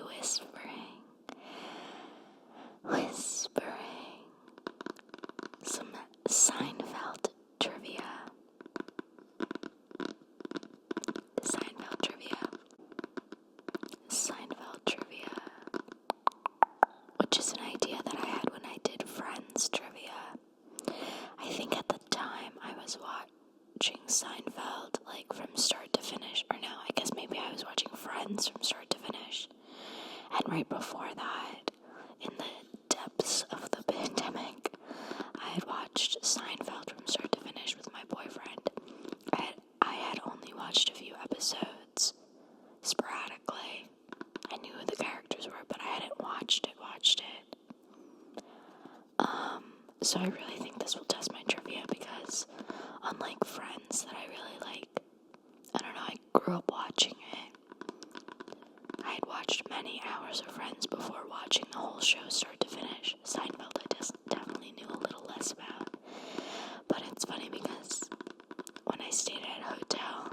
whispering some Seinfeld trivia. Seinfeld trivia, which is an idea that I had when I did Friends trivia. I think at the time I was watching Seinfeld like from start to finish, or no, I guess maybe I was watching Friends from start to finish. And right before that, in the depths of the pandemic, I had watched Seinfeld from start to finish with my boyfriend. I had only watched a few episodes sporadically. I knew who the characters were, but I hadn't watched it. So I really think this will test my trivia because unlike Friends that I really like, I don't know, I grew up watching it. I had watched many hours of Friends before watching the whole show start to finish. Seinfeld I definitely knew a little less about. But it's funny because when I stayed at a hotel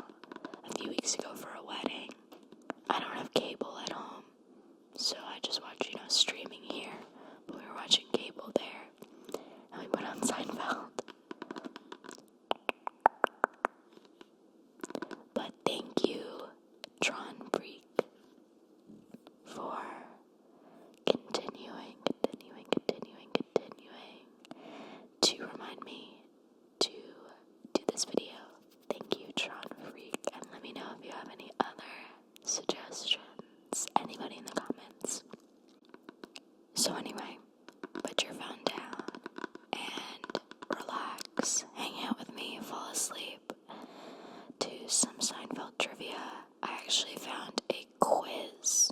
a few weeks ago for a wedding, I don't have cable at home. So I just watch, streaming here. But we were watching cable there. And we put on Seinfeld. But thank you, Tron Freak, for continuing to remind me to do this video. Thank you, Tron Freak, and let me know if you have any other suggestions. Anybody in the comments. So anyway, put your phone down and relax, hang out with me, fall asleep to some Seinfeld trivia. I actually found a quiz.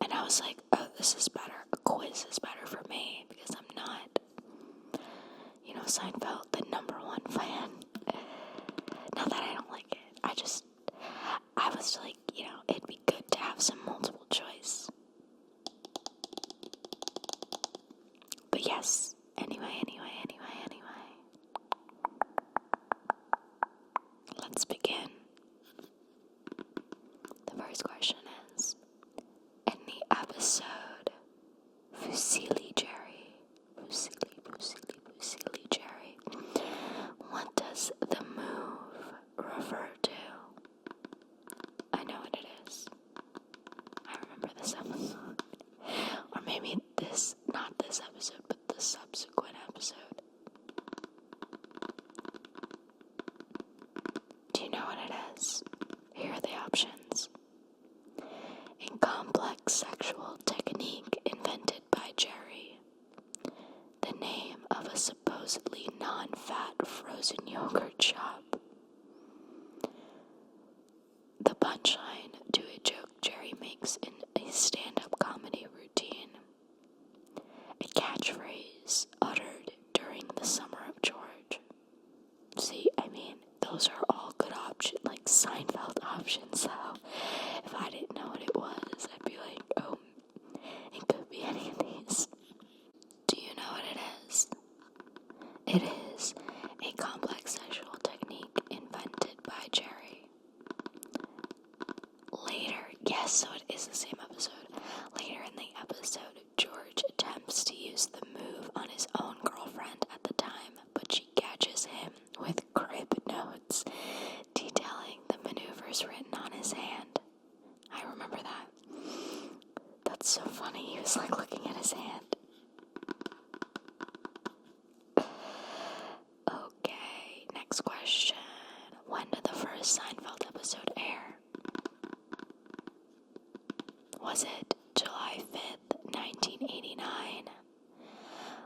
And I was like, oh, this is better. A quiz is better for me because I'm not, Seinfeld, the #1 fan. Not that I don't like it. I was like, it'd be good to have some multiple choice. But yes, anyway. Let's begin. The first question is, in the episode Fusilli Jerry, what does the move refer to? I know what it is. I remember this episode. Or maybe not this episode, but the subsequent episode. Do you know what it is? Here are the options. A complex sexual technique invented by Jerry. The name of a supposedly non-fat frozen yogurt shop. The punchline to a joke Jerry makes in a stand-up comedy routine. A catchphrase uttered during the Summer of George. See, those are all good options, like Seinfeld options, so if I didn't know what it was, I'd be like, oh, it could be any of these. Do you know what it is? It is a complex sexual technique invented by Jerry. Later, yes, so it is the same episode. Later in the episode, George attempts to use the move on his own girlfriend at the time, but she catches him with crib notes detailing the maneuvers written on his hand. I remember that. That's so funny. He was like looking at his hand. Okay, next question. When did the first Seinfeld episode air? Was it July 5th, 1989?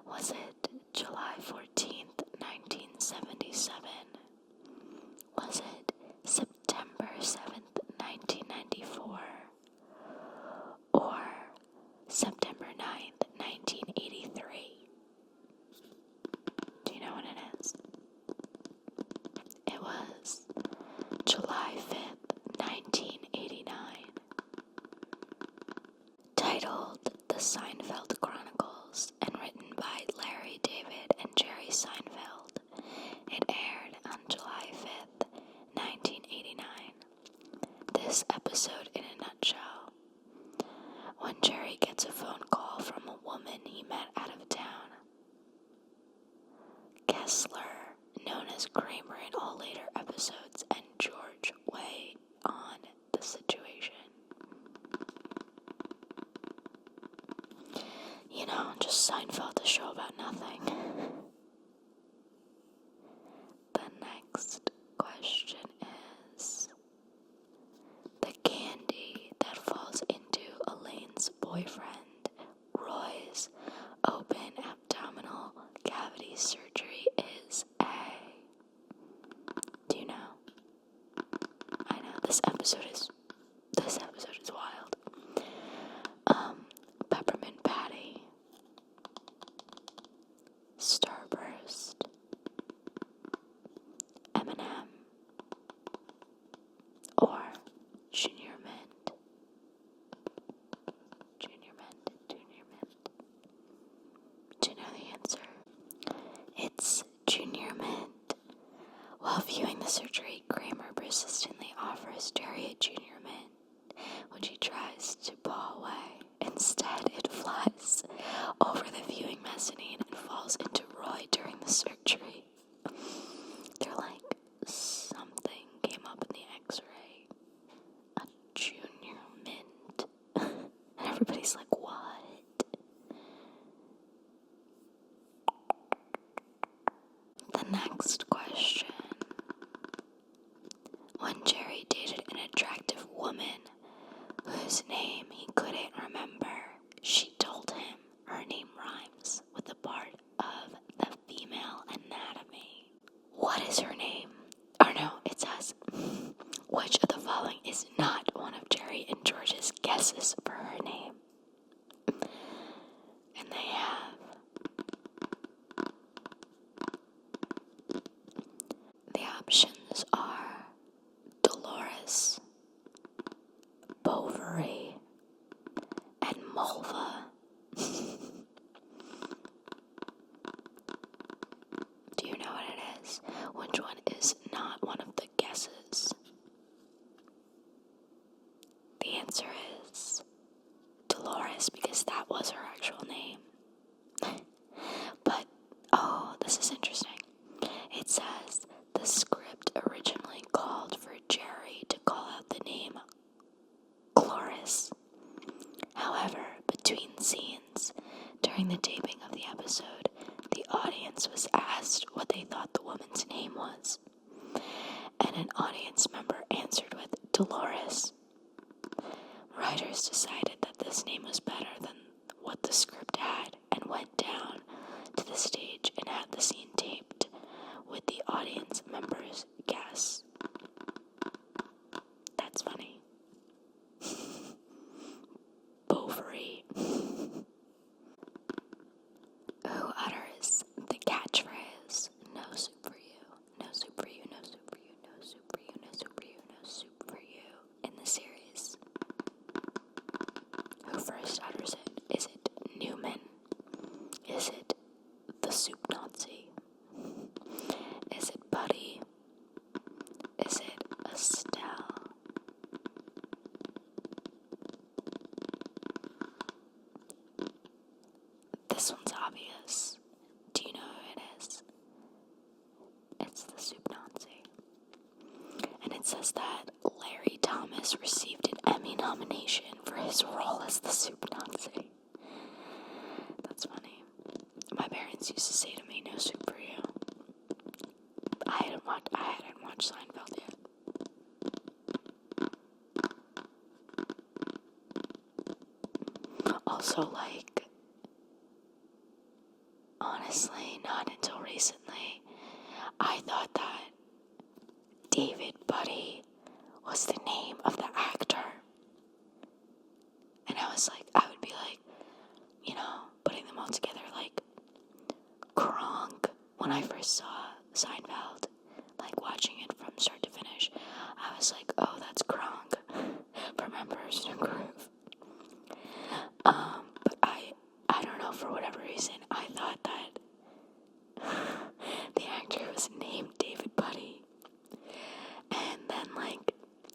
Was it July 14th, 1977? Was it September 7th, 1994? Or September 9th, 1983? Do you know what it is? It was July 5th, 1989. Titled The Seinfeld Chronicles and written by Larry David and Jerry Seinfeld, it aired on July 5th, 1989. This episode episode in a nutshell. When Jerry gets a phone call from a woman he met out of town, Kessler, known as Kramer in all later episodes, and George weigh on the situation. You know, just Seinfeld, a show about nothing. The next question is, the candy that falls into Elaine's boyfriend Roy's open abdominal cavity surgery is A. Do you know? I know, this episode is wild. Peppermint patty, Starburst, M&M, or Junior Mint. Junior Mint. Do you know the answer? It's Junior Mint. While viewing the surgery, Kramer persistently offers Jerry a Junior Mint, which he tries to paw away. Instead, it flies over the viewing mezzanine and falls into Roy during the surgery. They're like, something came up in the x-ray. A Junior Mint. And everybody's like, what? The next question. When Jerry dated an attractive woman whose name he couldn't remember, she told him her name rhymes with a part of the female anatomy. What is her name? Or no, it says, which of the following is not one of Jerry and George's guesses for her name? And they have the options are Dolores, Bovary, and Mulva. Do you know what it is? Which one is not one of the guesses? The answer is Dolores, because that was her actual name. But, oh, this is interesting. It says the script originally called for Jerry to call out the name Cloris. However, between scenes, during the taping of the episode, the audience was asked what they thought the woman's name was, and an audience member answered with Dolores. Writers decided that this name was better than what the script had and went down to the stage and had the scene taped with the audience members' guess. That's funny. Bovary. Who utters the catchphrase, no soup for you, no soup for you, no soup for you, no soup for you, no soup for you, no soup for you in the series? Who first utters it? Is it Newman? Is it the soup Nazi? Is it Buddy? Is it Estelle? This one's obvious. Do you know who it is? It's the soup Nazi. And it says that Larry Thomas received an Emmy nomination for his role as the soup Nazi. That's funny. My parents used to say to me, no soup for you. I hadn't watched Seinfeld yet. Also, like, honestly, not until recently, I thought that David Buddy was the name of the actor. And I would be like, you know, putting them all together, like, Kronk. When I first saw Seinfeld, like, watching it from start to finish, I was like, oh, that's Kronk from Emperor's New Groove. But I don't know, for whatever reason, I thought that the actor was named David Buddy. And then, like,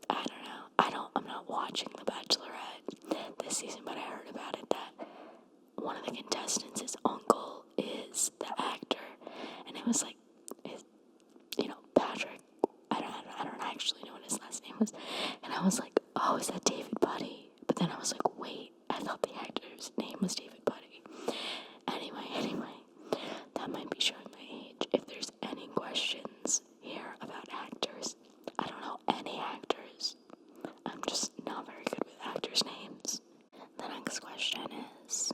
I don't know, I'm not watching watching The Bachelorette this season, but I heard about it that one of the contestants, his uncle, is the actor, and it was like, Patrick. I don't actually know what his last name was, and I was like, oh, is that David Buddy? But then I was like, wait, I thought the actor's name was David Buddy. Anyway, that might be showing my age. If there's any questions here about actors, I don't know any actors. I'm just not very good with actors' names. The next question is,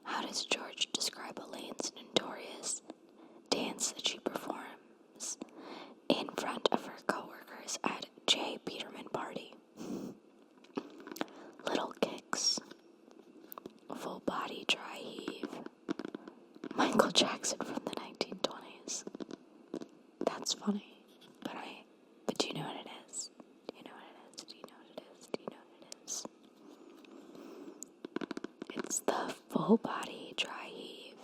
how does George describe Elaine's notorious dance that she performs in front of her coworkers at J. Peterman party? Little kicks, full body dry heave, Michael Jackson from the 1920s. That's funny, but do you know what it is? Do you know what it is? Do you know what it is? Do you know what it is? It's the full body dry heave.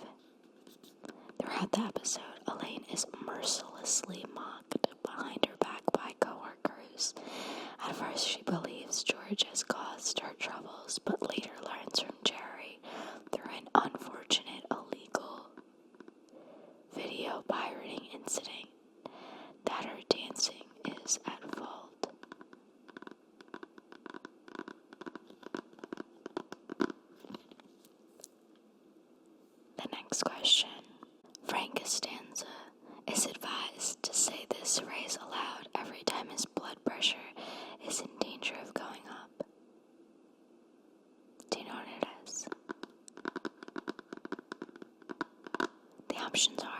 Throughout the episode, Elaine is mercilessly mocked behind her back by coworkers. At first, she believes George has caused her troubles, but later learns from Jerry through an unfortunate illegal video pirating incident that her dancing is at fault. The next question. Frank Costanza is advised to say this phrase aloud every time his blood pressure is in danger of going up. Do you know what it is? The options are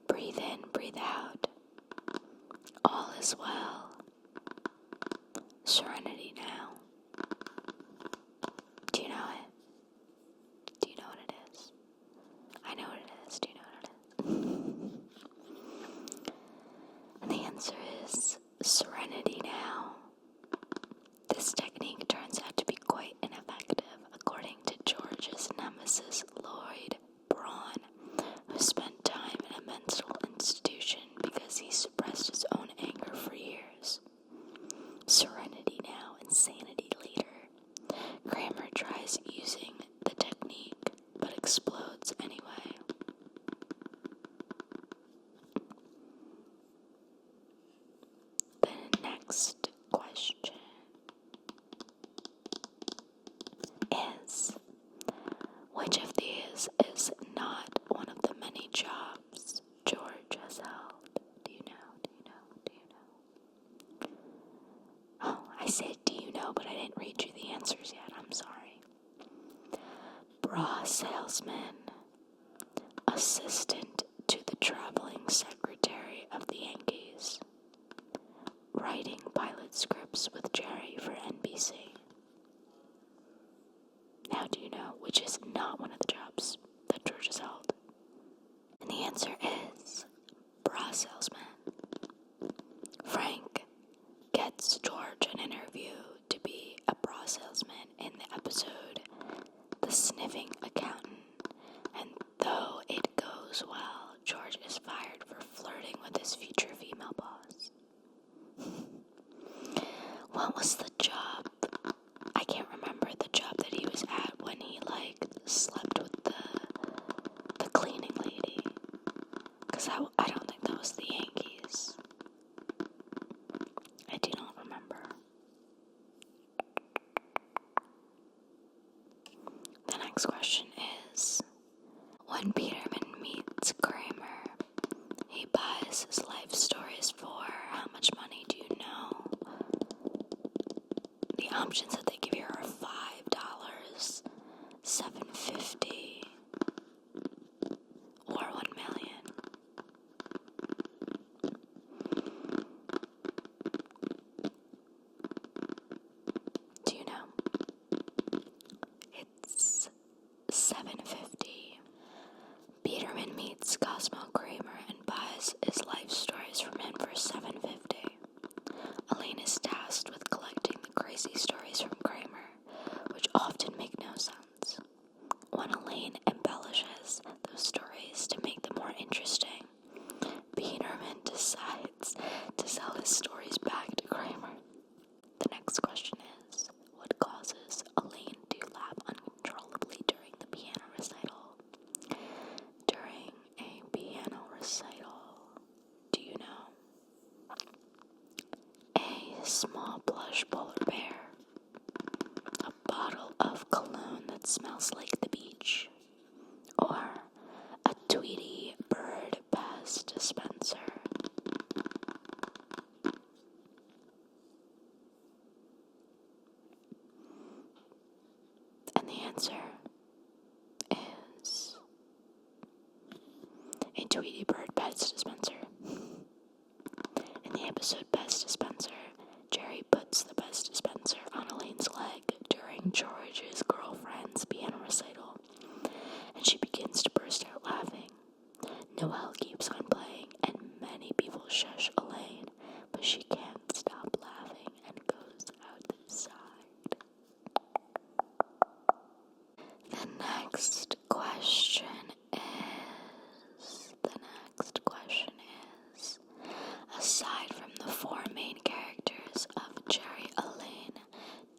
breathe in, breathe out, all is well, serenity now. Do you know it? Do you know what it is? I know what it is. Do you know what it is? And the answer is serenity now. This technique turns out to be quite ineffective, according to George's nemesis Lloyd Braun, who spent time in a mental institution because he suppressed his own anger for years. Serenity now, insanity later. Kramer tries using the technique, but explodes anyway. The next question is, which of these is not one of the many jobs George has held? Do you know? Do you know? Do you know? Oh, I said do you know, but I didn't read you the answers yet. I'm sorry. Bra salesman, assistant to the traveling secretary of the Yankees, writing pilot scripts with Jerry for NBC. Now do you know which is not one of the jobs that George has held? And the answer is bra salesman. Frank gets George an interview to be a bra salesman in the episode The Sniffing Accountant, and though it goes well, George is fired for flirting with his future female boss. What was the job? I can't remember the job that he was at when he slept with the cleaning lady, because I don't think that was the Yankees. I do not remember. The next question is, when Peterman meets Kramer, he buys his life stories for how much money do you know? The options that they give you are $5, $7.50, or $1 million. Do you know? It's $7.50. Peterman meets Cosmo Kramer and buys his life stories from him for $7.50. Elaine is tasked with collecting the crazy stories from Kramer, which often make no sense. When small plush polar bear, a bottle of cologne that smells like the beach, or a Tweety bird pest dispenser? And the answer is a Tweety bird pest dispenser. In the episode Pest Dispenser, Jerry puts the pest dispenser on Elaine's leg during George's girlfriend's piano recital, and she begins to burst out laughing. Noelle keeps on playing, and many people shush Elaine, but she can't stop laughing and goes outside. The next question is, aside from the four main characters of Jerry, Elaine,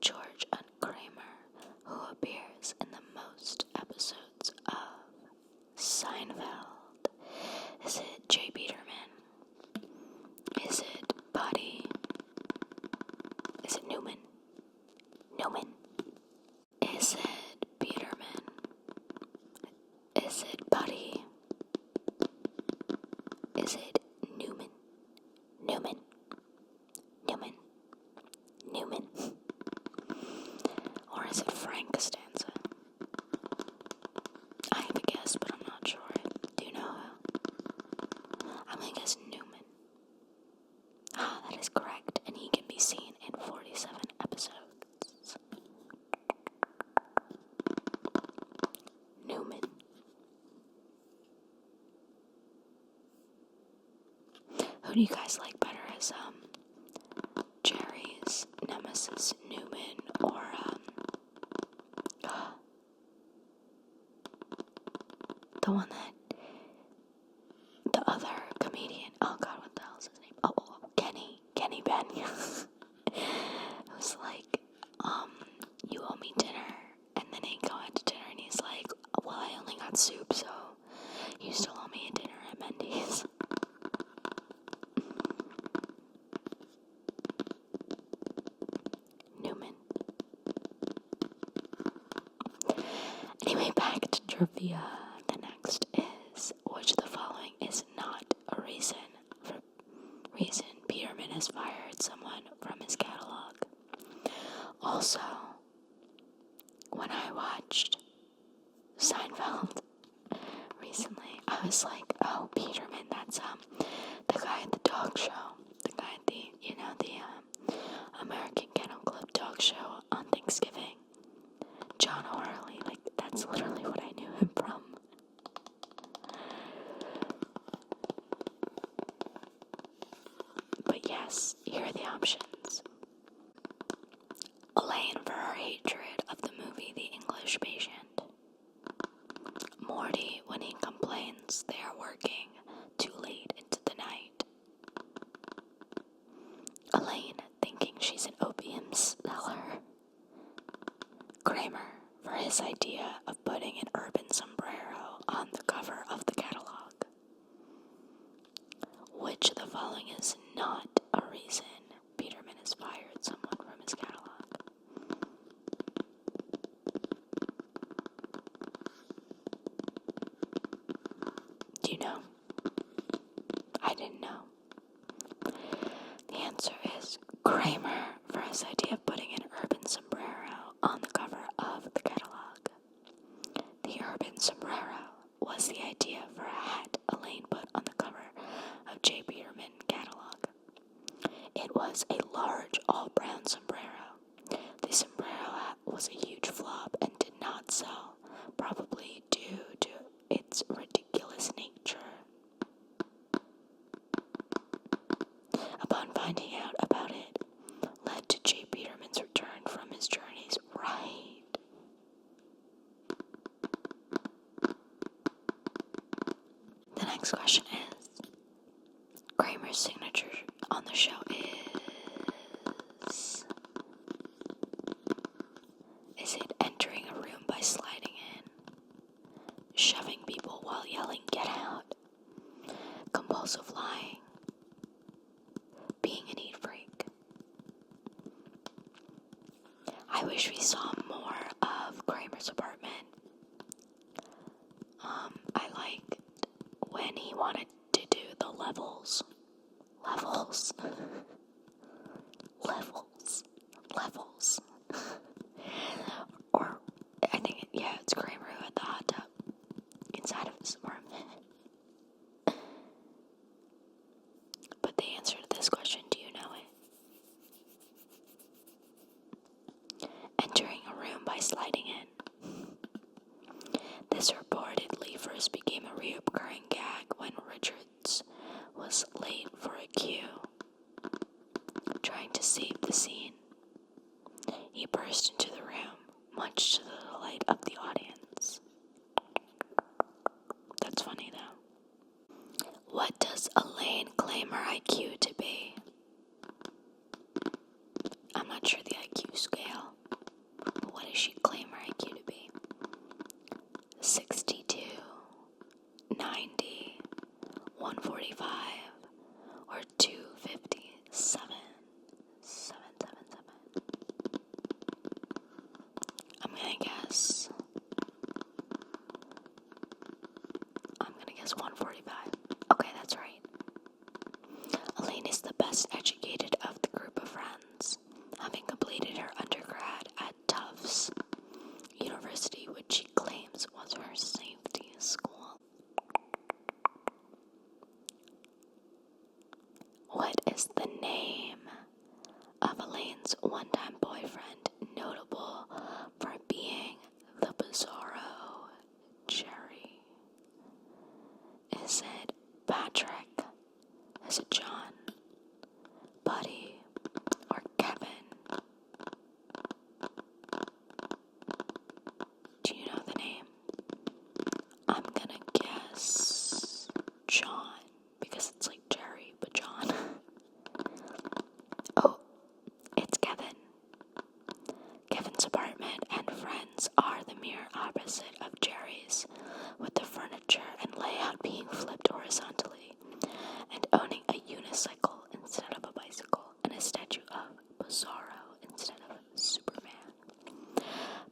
George, and Kramer, who appears in the most episodes of Seinfeld? Is it Jay Peterman? Is it Buddy? Is it Newman? Is it Peterman? Is it Buddy? Is it Newman? Or is it Frank Costanza? I have a guess, but I'm not sure. Do you know? I'm gonna guess Newman. That is correct, and he can be seen in 47 episodes. Newman. Who do you guys like better as Jerry's nemesis, Newman, or the one that the other comedian? Oh God, what the hell is his name? Kenny Ben. It was like, you owe me dinner, and then they go out to dinner, and he's like, well, I only got soup, so you still owe me a dinner at Mendy's. Newman. Anyway, back to trivia. The next is, which of the following is not a reason Peterman has fired someone from his catalog? Also, when I watched Seinfeld recently, I was like, oh, Peterman, that's the guy at the dog show, the guy at the American Kennel Club dog show on Thanksgiving, John O'Hurley. Like, that's literally what I knew him from. But yes, here are the options. Elaine for her hatred of the movie The English Patient. Morty when he complains they are working too late into the night. Elaine thinking she's an opium seller. Kramer for his idea of putting an urban sombrero on the cover of the catalog. Which of the following is not a reason Peterman has fired someone from his catalog? Do you know? I didn't know. The answer is Kramer for his idea of putting an urban sombrero on the cover of the catalog. The urban sombrero was the idea for a hat Elaine put on the cover of J. Peterman catalog. It was a large all-brown sombrero. The sombrero hat was a huge flop and did not sell, probably due to its ridiculous nature. Upon finding out about it, led to J. Peterman's return from his journeys. Right. The next question is, Kramer's signature on the show is it entering a room by sliding in, shoving people while yelling, "Get out," compulsive lying, being a neat freak? levels. Levels. Or, I think, it's Kramer who had the hot tub inside of his apartment. But the answer to this question, do you know it? Entering a room by sliding in. This reportedly first became a recurring gag when Richards was late for a cue. Trying to save the scene, he burst into the room, much to the delight of the audience. That's funny though. What does Elaine claim her IQ to be? I'm not sure the IQ scale, but what does she claim her IQ to be? 62, 90, 145, or 257? 777. I'm gonna guess 145. Okay, that's right. Elaine is the best educated of the group of friends, having completed her undergrad at Tufts University, which she claims was her safety school. What is the name of Elaine's one-time boyfriend, notable for being the bizarro Jerry? Is it Patrick? Is it John? Buddy? Or Kevin? Do you know the name? I'm gonna guess John, because it's like Jerry, but John. Oh, it's Kevin. Kevin's apartment and friends are the mere opposite of Jerry's, with the furniture and layout being flipped horizontally, and owning a unicycle instead of a bicycle, and a statue of Bizarro instead of Superman.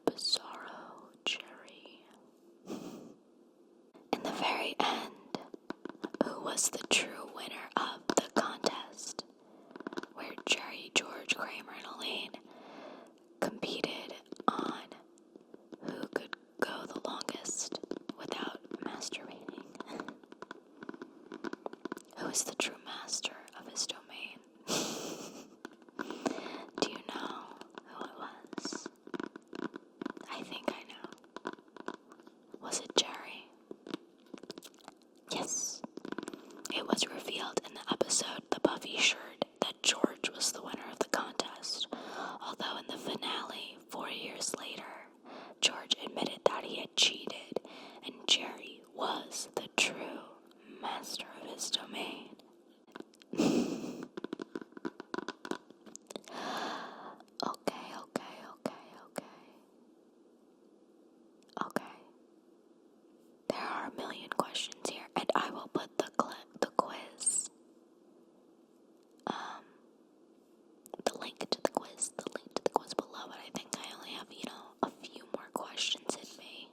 Bizarro Jerry. In the very end, who was the true winner of the contest, where Jerry, George, Kramer, and Elaine competed on who could go the longest without masturbating? Who is the true master of his domain? Do you know who it was? I think I know. Was it Jerry? Yes. It was revealed in the episode The Buffy Shirt that George was the winner of the contest, although in the finale, 4 years later, George admitted that he had cheated, and Jerry was the true master of his domain. Okay. There are a million questions here, and I will put the quiz, the link to the quiz below, but I think I only have, a few more questions in me.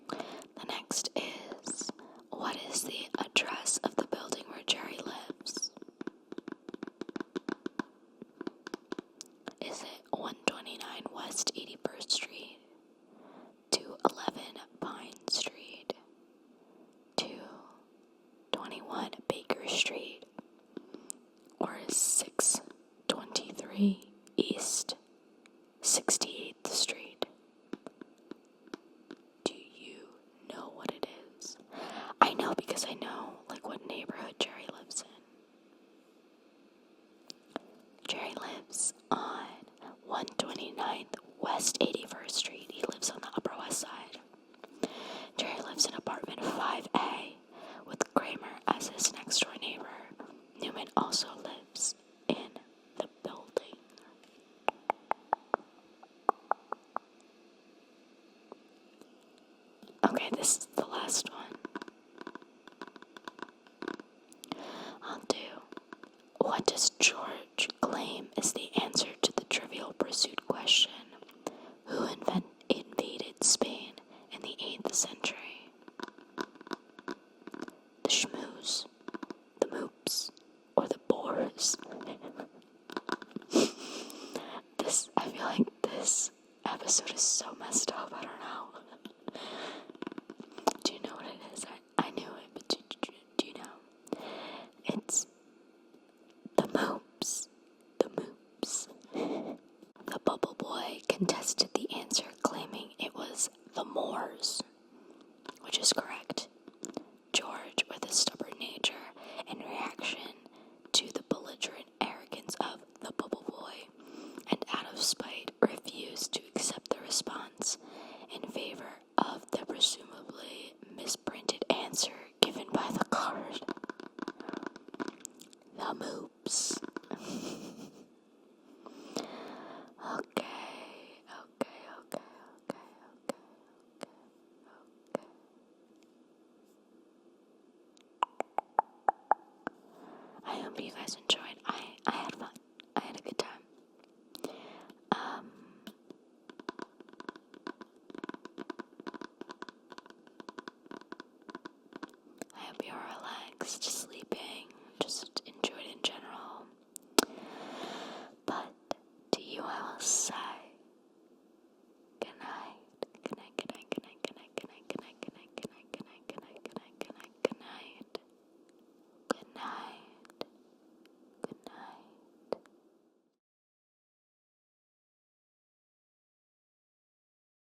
The next is, what is the address of the building where Jerry lives? Is it 129 West 81st Street, 211 Pine Street, 221 Baker Street, or 623 East 68th Street? Do you know what it is? I know because I know, what neighborhood Jerry lives in. Jerry lives on 129th West 81st Street. He lives on the Upper West Side. Jerry lives in apartment 5A with Kramer as his next door neighbor. Newman also lives in the building. Okay, this is the last one. I'll do. What does George claim is the answer to the Trivial Pursuit question? Who invaded Spain in the 8th century? The Shmoos, the Moops, or the Boers? episode is so messed up. I don't know. Do you know what it is? I knew it, but do you know? It's the moops. The moops. The bubble boy contested the answer, claiming it was the Moors, which is correct. George, with a stubborn nature, in reaction to the belligerent arrogance of the bubble boy, and out of spite, refused to accept the response in favor of the presumably misprinted answer given by the card. The moops. Okay. I hope you guys enjoyed.